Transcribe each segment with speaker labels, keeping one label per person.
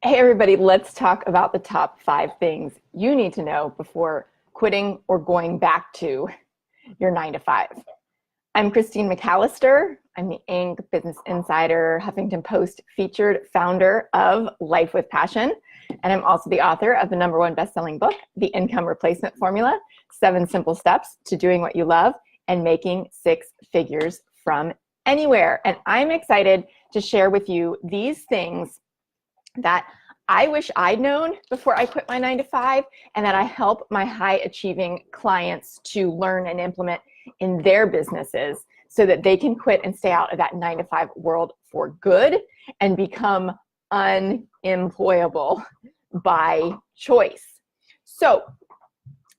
Speaker 1: Hey everybody, let's talk about the top 5 things you need to know before quitting or going back to your 9 to 5. I'm Christine McAllister. I'm the Inc. Business Insider, Huffington Post featured founder of Life with Passion. And I'm also the author of the #1 best-selling book, The Income Replacement Formula, 7 Simple Steps to Doing What You Love and Making 6 Figures from Anywhere. And I'm excited to share with you these things that I wish I'd known before I quit my 9 to 5, and that I help my high achieving clients to learn and implement in their businesses so that they can quit and stay out of that 9 to 5 world for good and become unemployable by choice. So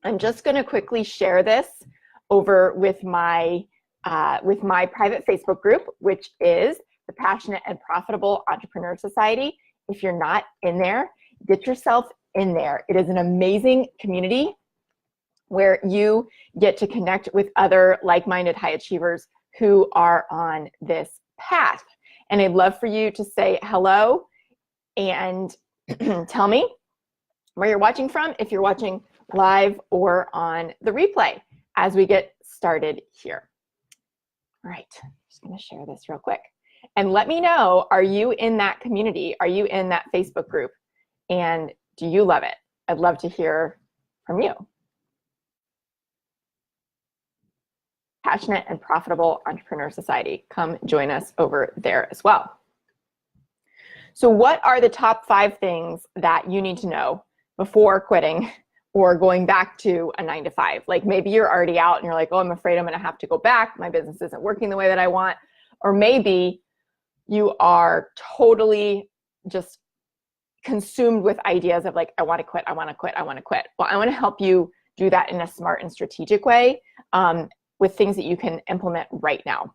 Speaker 1: I'm just going to quickly share this over with my private Facebook group, which is the Passionate and Profitable Entrepreneur Society. If you're not in there, get yourself in there. It is an amazing community where you get to connect with other like-minded high achievers who are on this path. And I'd love for you to say hello and tell me where you're watching from, if you're watching live or on the replay as we get started here. All right, I'm just gonna share this real quick. And let me know, are you in that community? Are you in that Facebook group? And do you love it? I'd love to hear from you. Passionate and Profitable Entrepreneur Society. Come join us over there as well. So what are the top 5 things that you need to know before quitting or going back to a 9 to 5? Like maybe you're already out and you're like, oh, I'm afraid I'm gonna have to go back. My business isn't working the way that I want. Or maybe you are totally just consumed with ideas of like, I want to quit, I want to quit, I want to quit. Well, I want to help you do that in a smart and strategic way with things that you can implement right now.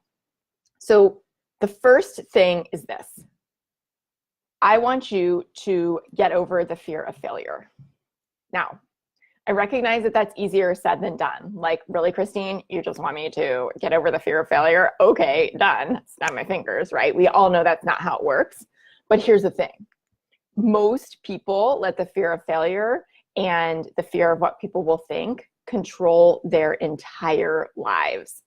Speaker 1: So the first thing is this. I want you to get over the fear of failure. Now, I recognize that that's easier said than done. Like, really, Christine, you just want me to get over the fear of failure? Okay, done. Snap my fingers, right? We all know that's not how it works. But here's the thing. Most people let the fear of failure and the fear of what people will think control their entire lives.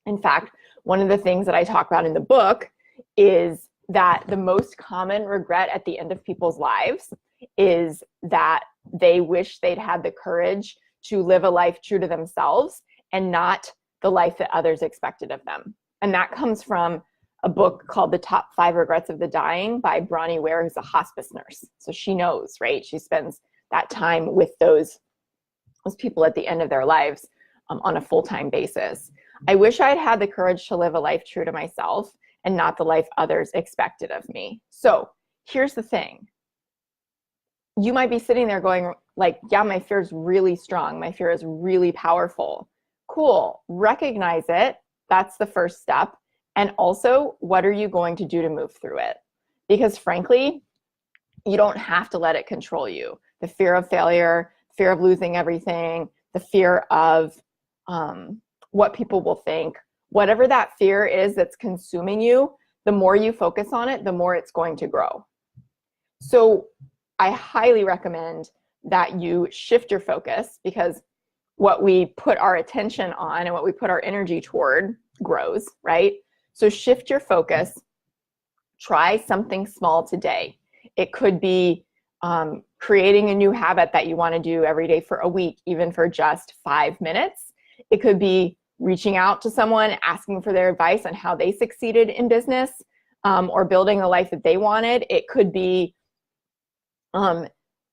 Speaker 1: In fact, one of the things that I talk about in the book is that the most common regret at the end of people's lives is that they wish they'd had the courage to live a life true to themselves and not the life that others expected of them. And that comes from a book called The Top 5 Regrets of the Dying by Bronnie Ware, who's a hospice nurse. So she knows, right? She spends that time with those people at the end of their lives on a full-time basis. I wish I'd had the courage to live a life true to myself and not the life others expected of me. So here's the thing. You might be sitting there going like, yeah, my fear is really strong. My fear is really powerful. Cool, recognize it. That's the first step. And also, what are you going to do to move through it? Because frankly, you don't have to let it control you. The fear of failure, fear of losing everything, the fear of what people will think, whatever that fear is that's consuming you, the more you focus on it, the more it's going to grow. So I highly recommend that you shift your focus, because what we put our attention on and what we put our energy toward grows, right? So shift your focus. Try something small today. It could be creating a new habit that you want to do every day for a week, even for just 5 minutes. It could be reaching out to someone, asking for their advice on how they succeeded in business or building the life that they wanted. It could be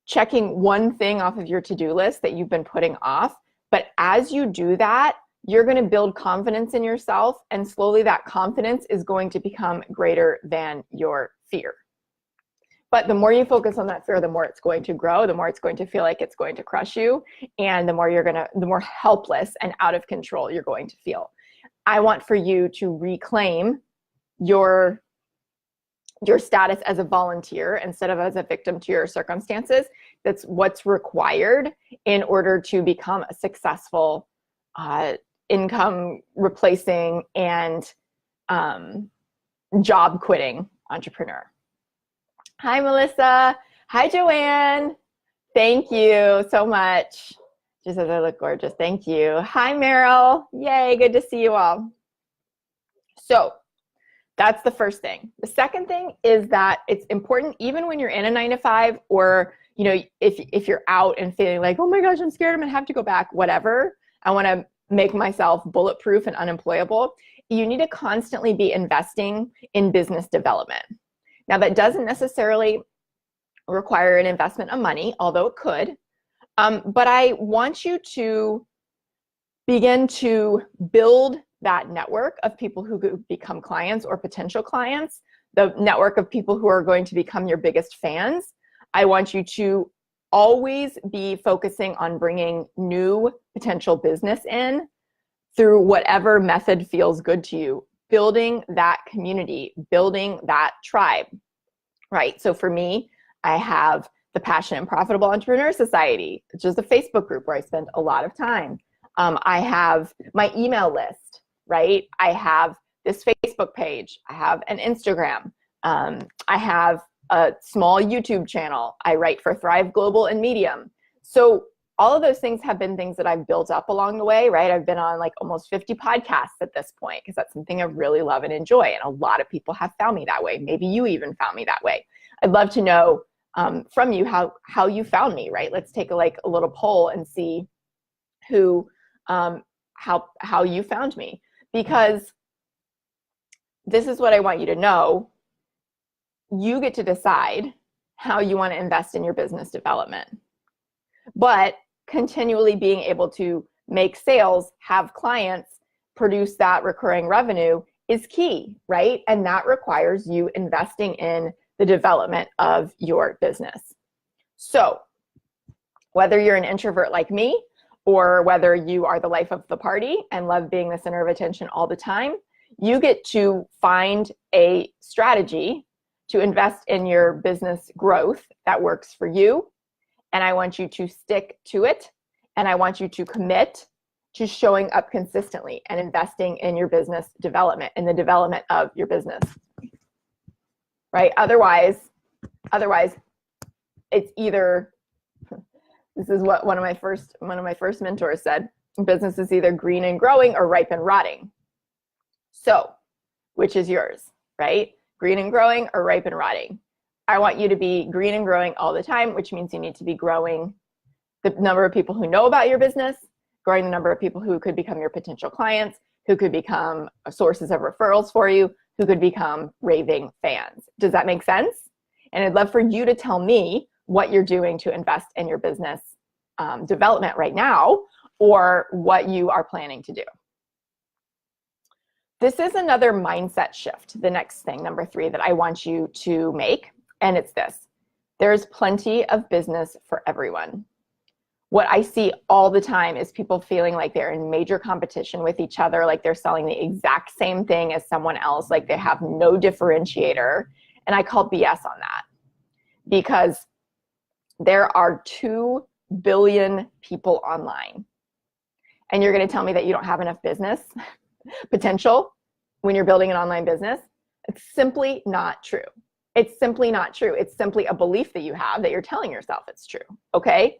Speaker 1: checking one thing off of your to-do list that you've been putting off. But as you do that, you're going to build confidence in yourself, and slowly that confidence is going to become greater than your fear. But the more you focus on that fear, the more it's going to grow, the more it's going to feel like it's going to crush you, and the more helpless and out of control you're going to feel. I want for you to reclaim your status as a volunteer instead of as a victim to your circumstances. That's what's required in order to become a successful income replacing and job quitting entrepreneur. Hi, Melissa. Hi, Joanne. Thank you so much. Just as I look gorgeous. Thank you. Hi, Meryl. Yay, good to see you all. So that's the first thing. The second thing is that it's important, even when you're in a 9-to-5, or if you're out and feeling like, oh my gosh, I'm scared, I'm gonna have to go back, whatever. I want to make myself bulletproof and unemployable. You need to constantly be investing in business development. Now, that doesn't necessarily require an investment of money, although it could. But I want you to begin to build that network of people who could become clients or potential clients, the network of people who are going to become your biggest fans. I want you to always be focusing on bringing new potential business in through whatever method feels good to you, building that community, building that tribe, right? So for me, I have the Passionate and Profitable Entrepreneur Society, which is a Facebook group where I spend a lot of time. I have my email list, right? I have this Facebook page. I have an Instagram. I have a small YouTube channel. I write for Thrive Global and Medium. So all of those things have been things that I've built up along the way, right? I've been on like almost 50 podcasts at this point because that's something I really love and enjoy. And a lot of people have found me that way. Maybe you even found me that way. I'd love to know from you how you found me, right? Let's take a little poll and see who how you found me, because this is what I want you to know. You get to decide how you want to invest in your business development, but continually being able to make sales, have clients, produce that recurring revenue is key, right? And that requires you investing in the development of your business. So whether you're an introvert like me, or whether you are the life of the party and love being the center of attention all the time, you get to find a strategy to invest in your business growth that works for you. And I want you to stick to it. And I want you to commit to showing up consistently and investing in your business development, in the development of your business, right? Otherwise, it's either, this is what one of my first mentors said, business is either green and growing or ripe and rotting. So which is yours, right? Green and growing or ripe and rotting? I want you to be green and growing all the time, which means you need to be growing the number of people who know about your business, growing the number of people who could become your potential clients, who could become sources of referrals for you, who could become raving fans. Does that make sense? And I'd love for you to tell me what you're doing to invest in your business development right now, or what you are planning to do. This is another mindset shift, the next thing, number 3, that I want you to make, and it's this: there's plenty of business for everyone. What I see all the time is people feeling like they're in major competition with each other, like they're selling the exact same thing as someone else, like they have no differentiator. And I call BS on that, because there are 2 billion people online. And you're going to tell me that you don't have enough business potential when you're building an online business? It's simply not true. It's simply not true. It's simply a belief that you have that you're telling yourself it's true, okay?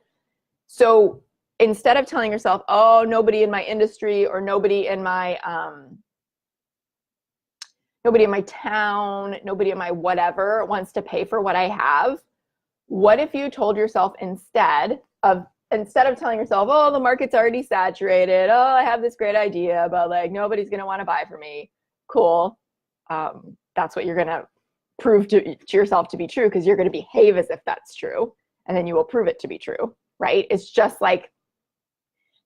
Speaker 1: So instead of telling yourself, oh, nobody in my industry, or nobody in my town, nobody in my whatever wants to pay for what I have, what if you told yourself instead of telling yourself, oh, the market's already saturated, oh, I have this great idea, but like nobody's going to want to buy from me. Cool. That's what you're going to prove to yourself to be true, because you're going to behave as if that's true, and then you will prove it to be true, right? It's just like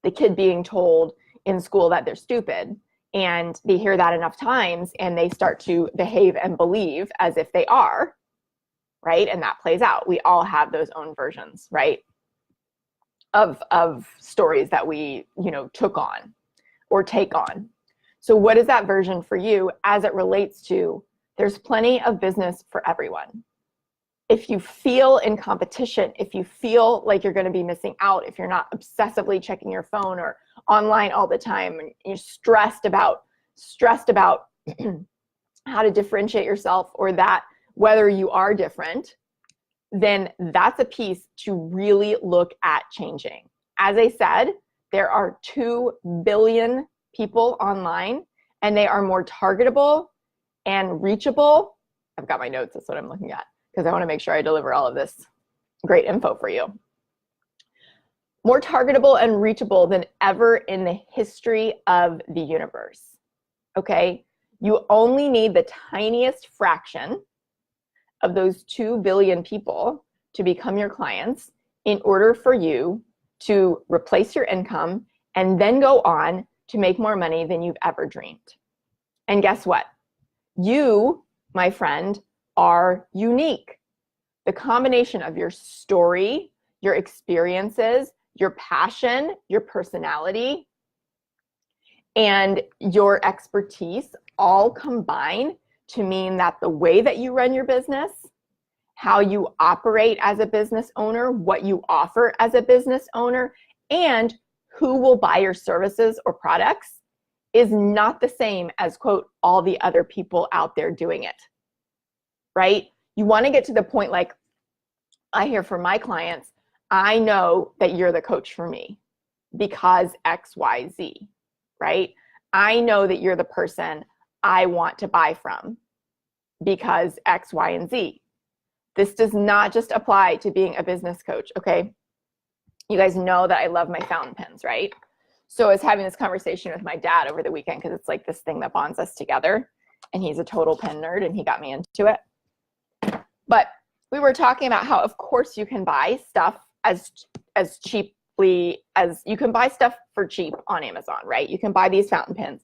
Speaker 1: the kid being told in school that they're stupid, and they hear that enough times and they start to behave and believe as if they are, right? And that plays out. We all have those own versions, right? Of stories that we, took on or take on. So what is that version for you as it relates to there's plenty of business for everyone? If you feel in competition, if you feel like you're going to be missing out, if you're not obsessively checking your phone or online all the time, and you're stressed about how to differentiate yourself, or that whether you are different, then that's a piece to really look at changing. As I said, there are 2 billion people online, and they are more targetable and reachable. I've got my notes, that's what I'm looking at, because I want to make sure I deliver all of this great info for you. More targetable and reachable than ever in the history of the universe, okay? You only need the tiniest fraction of those 2 billion people to become your clients in order for you to replace your income and then go on to make more money than you've ever dreamed. And guess what? You, my friend, are unique. The combination of your story, your experiences, your passion, your personality, and your expertise all combine to mean that the way that you run your business, how you operate as a business owner, what you offer as a business owner, and who will buy your services or products is not the same as, quote, all the other people out there doing it, right? You want to get to the point, like I hear from my clients, I know that you're the coach for me because X, Y, Z, right? I know that you're the person I want to buy from because X, Y, and Z. This does not just apply to being a business coach, okay? You guys know that I love my fountain pens, right? So I was having this conversation with my dad over the weekend because it's like this thing that bonds us together, and he's a total pen nerd and he got me into it. But we were talking about how, of course, you can buy stuff as cheaply as you can buy stuff for cheap on Amazon, right? You can buy these fountain pens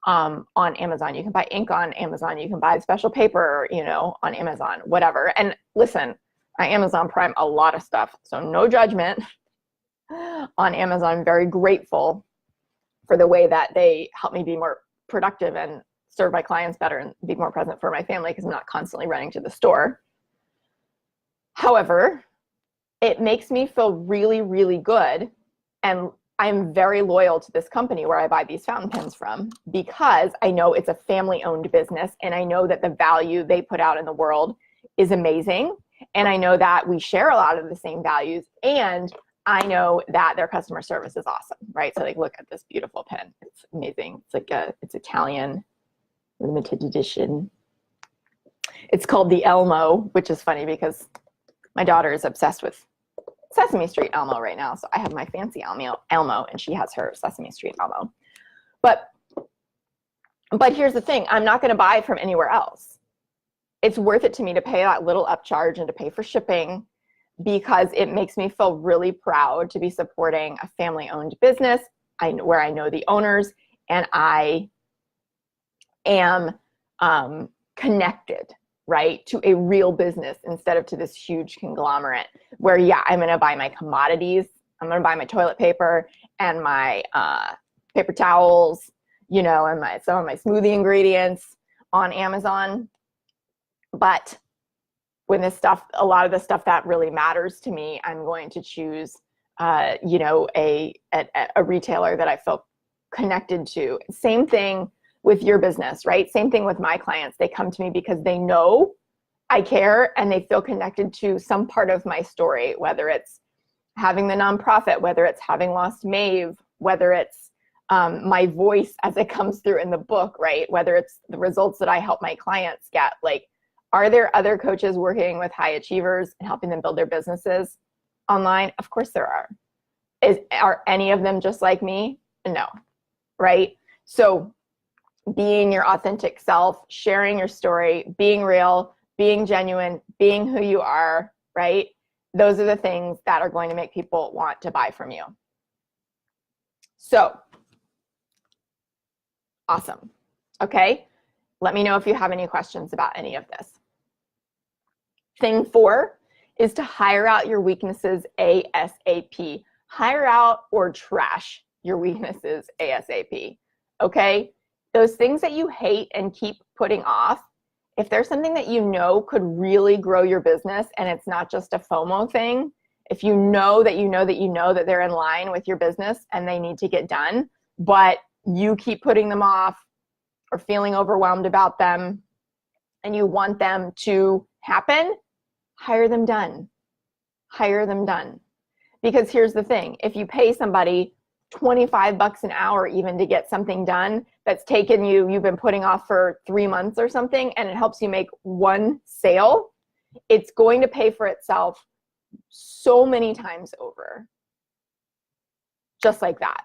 Speaker 1: on Amazon. You can buy ink on Amazon. You can buy special paper, you know, on Amazon, whatever. And listen, I Amazon Prime a lot of stuff, so no judgment on Amazon. I'm very grateful for the way that they help me be more productive and serve my clients better and be more present for my family because I'm not constantly running to the store. However, it makes me feel really, really good, and I'm very loyal to this company where I buy these fountain pens from because I know it's a family-owned business, and I know that the value they put out in the world is amazing, and I know that we share a lot of the same values, and I know that their customer service is awesome, right? So like, look at this beautiful pen. It's amazing. It's like it's Italian limited edition. It's called the Elmo, which is funny because my daughter is obsessed with Sesame Street Elmo right now. So I have my fancy Elmo and she has her Sesame Street Elmo. But here's the thing, I'm not gonna buy from anywhere else. It's worth it to me to pay that little upcharge and to pay for shipping because it makes me feel really proud to be supporting a family-owned business where I know the owners and I am connected, right, to a real business instead of to this huge conglomerate where, yeah, I'm going to buy my commodities. I'm going to buy my toilet paper and my paper towels, you know, and some of my smoothie ingredients on Amazon. But when this stuff, a lot of the stuff that really matters to me, I'm going to choose, you know, a retailer that I feel connected to. Same thing with your business, right? Same thing with my clients. They come to me because they know I care and they feel connected to some part of my story, whether it's having the nonprofit, whether it's having lost Maeve, whether it's my voice as it comes through in the book, right? Whether it's the results that I help my clients get. Like, are there other coaches working with high achievers and helping them build their businesses online? Of course there are. Are any of them just like me? No, right? So being your authentic self, sharing your story, being real, being genuine, being who you are, right? Those are the things that are going to make people want to buy from you. So, awesome. Okay, let me know if you have any questions about any of this. Thing 4 is to hire out your weaknesses ASAP. Hire out or trash your weaknesses ASAP, okay? Those things that you hate and keep putting off, if there's something that you know could really grow your business and it's not just a FOMO thing, if you know that they're in line with your business and they need to get done, but you keep putting them off or feeling overwhelmed about them and you want them to happen, hire them done. Hire them done. Because here's the thing, if you pay somebody $25 an hour even to get something done that's taken you've been putting off for 3 months or something, and it helps you make one sale, it's going to pay for itself so many times over. Just like that.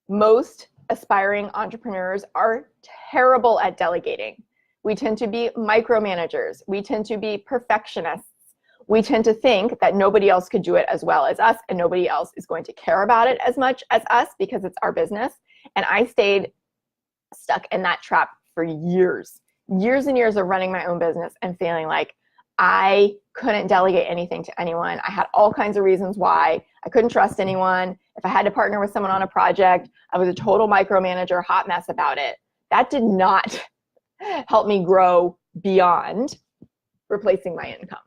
Speaker 1: Most aspiring entrepreneurs are terrible at delegating. We tend to be micromanagers. We tend to be perfectionists. We tend to think that nobody else could do it as well as us, and nobody else is going to care about it as much as us because it's our business. And I stayed stuck in that trap for years and years of running my own business and feeling like I couldn't delegate anything to anyone. I had all kinds of reasons why. I couldn't trust anyone. If I had to partner with someone on a project, I was a total micromanager, hot mess about it. That did not help me grow beyond replacing my income.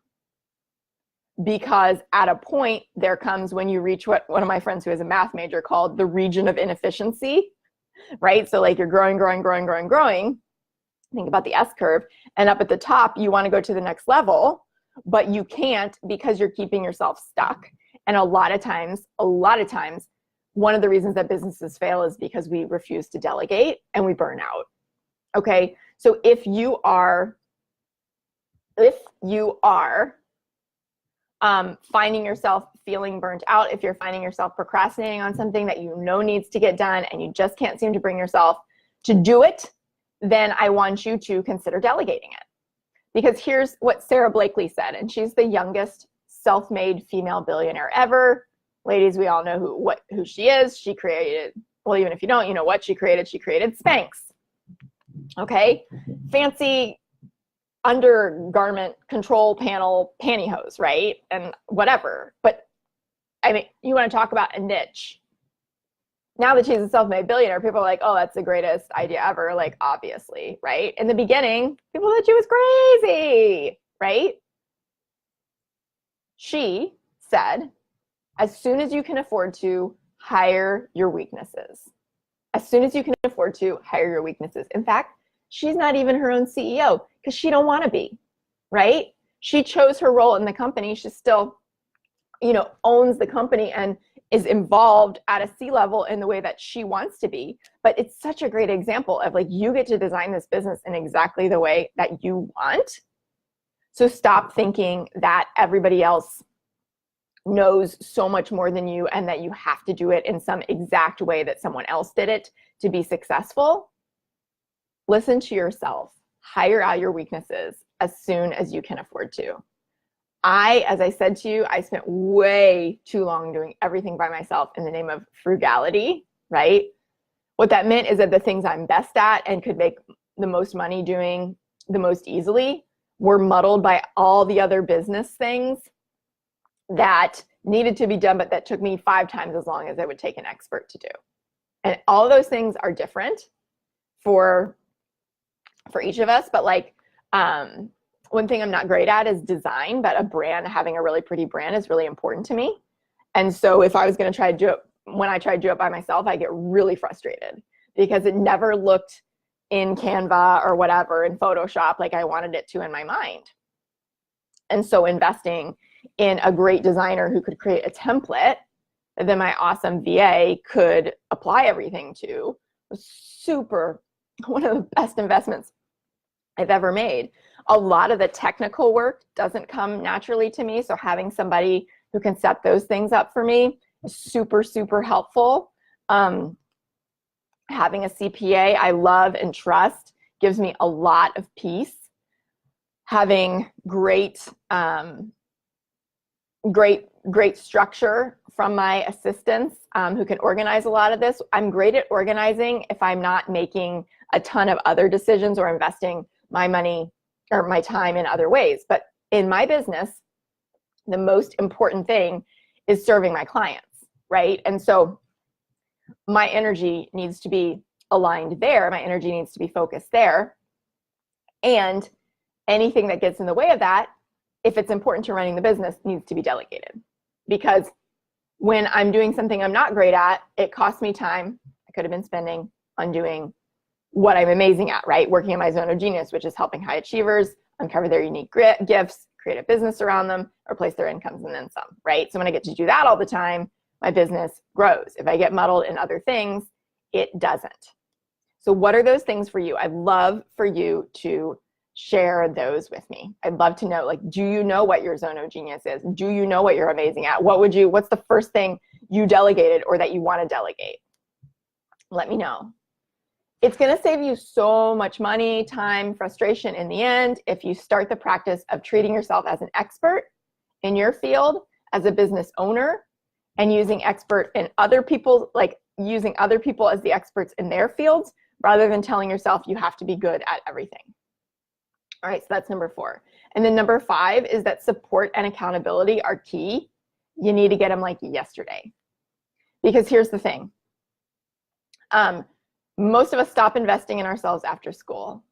Speaker 1: Because at a point, there comes when you reach what one of my friends who is a math major called the region of inefficiency, right? So like you're growing. Think about the S curve. And up at the top, you want to go to the next level, but you can't because you're keeping yourself stuck. And a lot of times, one of the reasons that businesses fail is because we refuse to delegate and we burn out. Okay, so if you are finding yourself feeling burnt out, if you're finding yourself procrastinating on something that you know needs to get done and you just can't seem to bring yourself to do it, then I want you to consider delegating it. Because here's what Sarah Blakely said, and she's the youngest self-made female billionaire ever. Ladies, we all know who she is. She created, well, even if you don't, you know what she created Spanx. Okay? Fancy undergarment control panel pantyhose, right? And whatever. But I mean, you want to talk about a niche. Now that she's a self-made billionaire, people are like, oh, that's the greatest idea ever. Like, obviously, right? In the beginning, people thought she was crazy, right? She said, as soon as you can afford to, hire your weaknesses. As soon as you can afford to, hire your weaknesses. In fact, she's not even her own CEO because she don't want to be, right? She chose her role in the company. She still, owns the company and is involved at a C-level in the way that she wants to be. But it's such a great example of like, you get to design this business in exactly the way that you want. So stop thinking that everybody else knows so much more than you and that you have to do it in some exact way that someone else did it to be successful. Listen to yourself. Hire out your weaknesses as soon as you can afford to. As I said to you, I spent way too long doing everything by myself in the name of frugality, right? What that meant is that the things I'm best at and could make the most money doing the most easily were muddled by all the other business things that needed to be done, but that took me 5 times as long as it would take an expert to do. And all of those things are different for each of us, but like, one thing I'm not great at is design, but having a really pretty brand is really important to me. And so if I was going to try to do it, when I try to do it by myself, I get really frustrated because it never looked in Canva or whatever in Photoshop like I wanted it to in my mind. And so investing in a great designer who could create a template that then my awesome VA could apply everything to was one of the best investments I've ever made. A lot of the technical work doesn't come naturally to me, so having somebody who can set those things up for me is super, super helpful. Having a CPA I love and trust gives me a lot of peace. Having great structure from my assistants who can organize a lot of this. I'm great at organizing if I'm not making a ton of other decisions or investing my money or my time in other ways. But in my business, the most important thing is serving my clients, right? And so my energy needs to be aligned there. My energy needs to be focused there. And anything that gets in the way of that, if it's important to running the business, needs to be delegated. Because when I'm doing something I'm not great at, it costs me time I could have been spending on doing what I'm amazing at, right? Working in my zone of genius, which is helping high achievers uncover their unique gifts, create a business around them, or place their incomes and then some, right? So when I get to do that all the time, my business grows. If I get muddled in other things, it doesn't. So what are those things for you? I'd love for you to share those with me. I'd love to know, like, do you know what your zone of genius is? Do you know what you're amazing at? What's the first thing you delegated or that you want to delegate? Let me know. It's going to save you so much money, time, frustration in the end if you start the practice of treating yourself as an expert in your field, as a business owner, and using other people as the experts in their fields, rather than telling yourself you have to be good at everything. All right, so that's number 4. And then number 5 is that support and accountability are key. You need to get them like yesterday. Because here's the thing. Most of us stop investing in ourselves after school.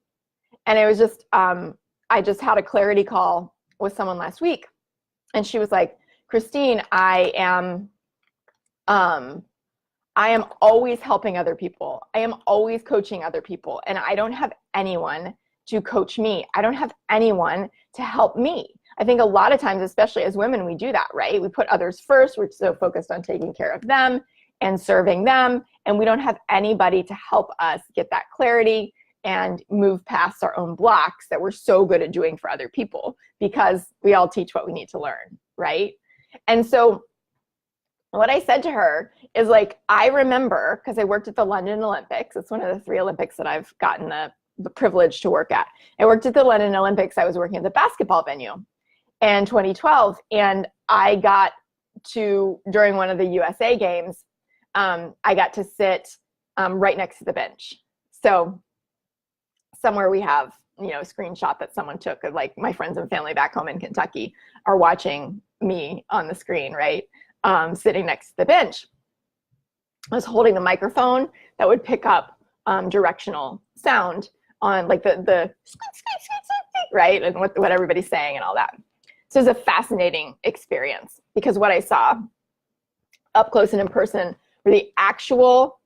Speaker 1: And it was just, I just had a clarity call with someone last week. And she was like, Christine, I am always helping other people. I am always coaching other people. And I don't have anyone to coach me. I don't have anyone to help me. I think a lot of times, especially as women, we do that, right? We put others first. We're so focused on taking care of them and serving them. And we don't have anybody to help us get that clarity and move past our own blocks that we're so good at doing for other people, because we all teach what we need to learn, right? And so what I said to her is, like, I remember, because I worked at the London Olympics. It's one of the 3 Olympics that I've gotten the privilege to work at. I worked at the London Olympics. I was working at the basketball venue in 2012. And I got to, during one of the USA games, I got to sit right next to the bench. So somewhere we have, a screenshot that someone took of, like, my friends and family back home in Kentucky are watching me on the screen, right? Sitting next to the bench. I was holding the microphone that would pick up directional sound on, like, the right, and what everybody's saying and all that. So it was a fascinating experience, because what I saw up close and in person were the actual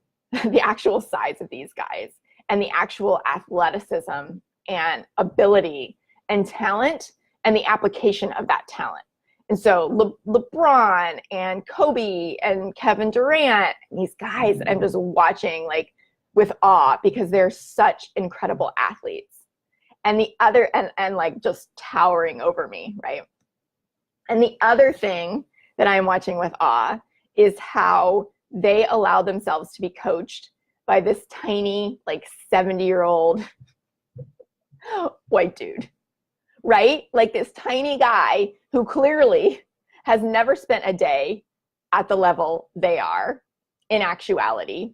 Speaker 1: size of these guys, and the actual athleticism and ability and talent, and the application of that talent. And so LeBron and Kobe and Kevin Durant, these guys, I'm just watching, like, with awe, because they're such incredible athletes. And the other, and like, just towering over me, right? And the other thing that I'm watching with awe is how they allow themselves to be coached by this tiny, like, 70-year-old white dude, right? Like, this tiny guy who clearly has never spent a day at the level they are in actuality,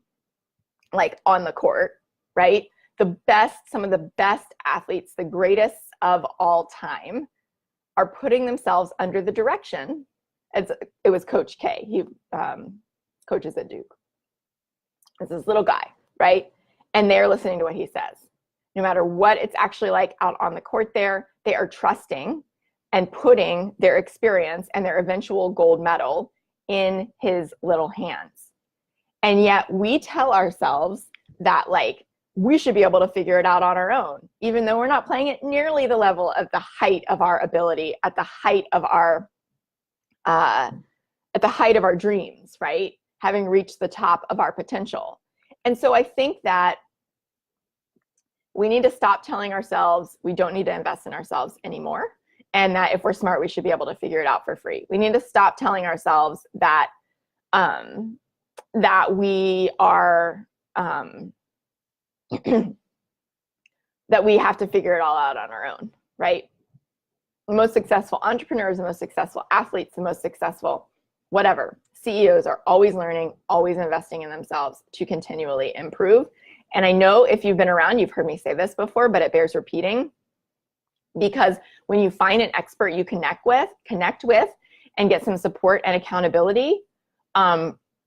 Speaker 1: like, on the court, right? Some of the best athletes, the greatest of all time, are putting themselves under the direction. It was Coach K. He coaches at Duke. It's this little guy, right? And they're listening to what he says. No matter what it's actually like out on the court there, they are trusting and putting their experience and their eventual gold medal in his little hands. And yet we tell ourselves that, like, we should be able to figure it out on our own, even though we're not playing at nearly the level of the height of our ability, at the height of our dreams, right? Having reached the top of our potential. And so I think that we need to stop telling ourselves we don't need to invest in ourselves anymore, and that if we're smart, we should be able to figure it out for free. We need to stop telling ourselves that that we are that we have to figure it all out on our own, right? The most successful entrepreneurs, the most successful athletes, the most successful whatever CEOs are always learning, always investing in themselves to continually improve. And I know if you've been around, you've heard me say this before, but it bears repeating, because when you find an expert you connect with and get some support and accountability,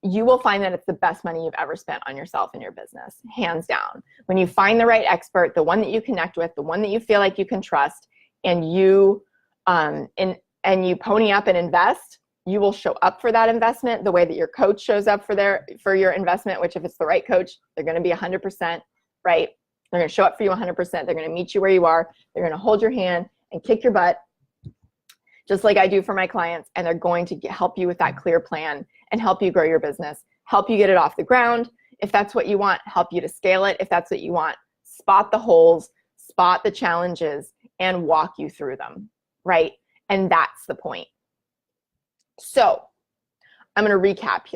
Speaker 1: you will find that it's the best money you've ever spent on yourself and your business, hands down. When you find the right expert, the one that you connect with, the one that you feel like you can trust, and you pony up and invest, you will show up for that investment the way that your coach shows up for your investment, which, if it's the right coach, they're going to be 100%, right? They're going to show up for you 100%. They're going to meet you where you are. They're going to hold your hand and kick your butt just like I do for my clients, and they're going to help you with that clear plan and help you grow your business, help you get it off the ground if that's what you want, help you to scale it if that's what you want, spot the holes, spot the challenges, and walk you through them, right? And that's the point. So I'm going to recap here.